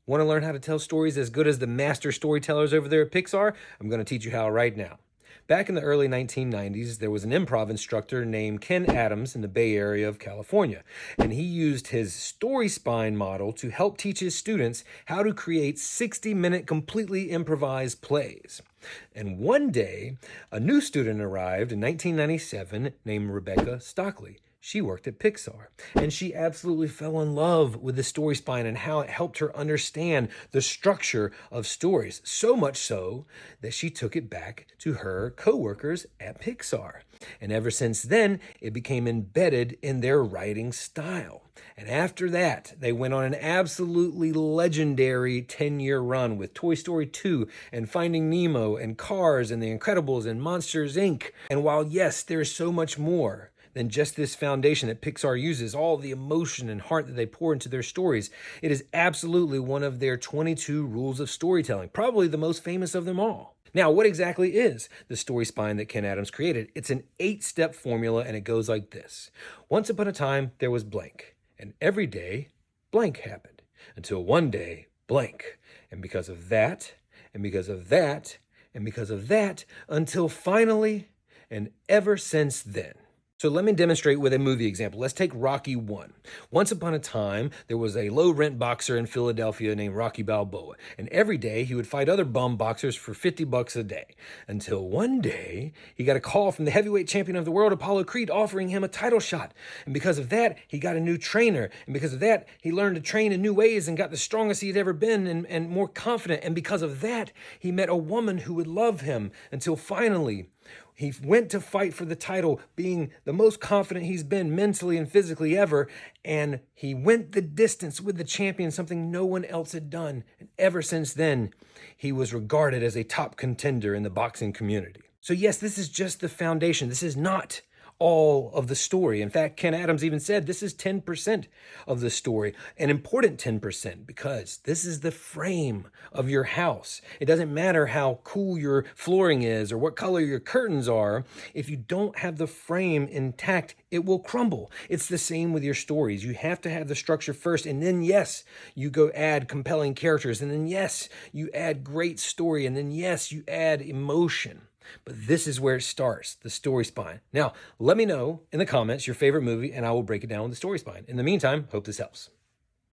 Want to learn how to tell stories as good as the master storytellers over there at Pixar? I'm going to teach you how right now. Back in the early 1990s, there was an improv instructor named Kenn Adams in the Bay Area of California, and he used his story spine model to help teach his students how to create 60-minute completely improvised plays. And one day, a new student arrived in 1997 named Rebecca Stockley. She worked at Pixar, and she absolutely fell in love with the story spine and how it helped her understand the structure of stories, so much so that she took it back to her coworkers at Pixar. And ever since then, it became embedded in their writing style. And after that, they went on an absolutely legendary 10-year run with Toy Story 2 and Finding Nemo and Cars and The Incredibles and Monsters, Inc. And while, yes, there is so much more than just this foundation that Pixar uses, all the emotion and heart that they pour into their stories, it is absolutely one of their 22 rules of storytelling, probably the most famous of them all. Now, what exactly is the story spine that Kenn Adams created? It's an 8-step formula, and it goes like this. Once upon a time, there was blank, and every day, blank happened, until one day, blank. And because of that, and because of that, and because of that, until finally, and ever since then. So let me demonstrate with a movie example. Let's take Rocky 1. Once upon a time, there was a low-rent boxer in Philadelphia named Rocky Balboa. And every day, he would fight other bum boxers for $50 a day. Until one day, he got a call from the heavyweight champion of the world, Apollo Creed, offering him a title shot. And because of that, he got a new trainer. And because of that, he learned to train in new ways and got the strongest he'd ever been and more confident. And because of that, he met a woman who would love him until finally, he went to fight for the title, being the most confident he's been mentally and physically ever, and he went the distance with the champion, something no one else had done. And ever since then, he was regarded as a top contender in the boxing community. So yes, this is just the foundation. This is not all of the story. In fact, Kenn Adams even said this is 10% of the story, an important 10%, because this is the frame of your house. It doesn't matter how cool your flooring is or what color your curtains are. If you don't have the frame intact, it will crumble. It's the same with your stories. You have to have the structure first, and then yes, you go add compelling characters, and then yes, you add great story, and then yes, you add emotion. But this is where it starts, the story spine. Now, let me know in the comments your favorite movie, and I will break it down with the story spine. In the meantime, hope this helps.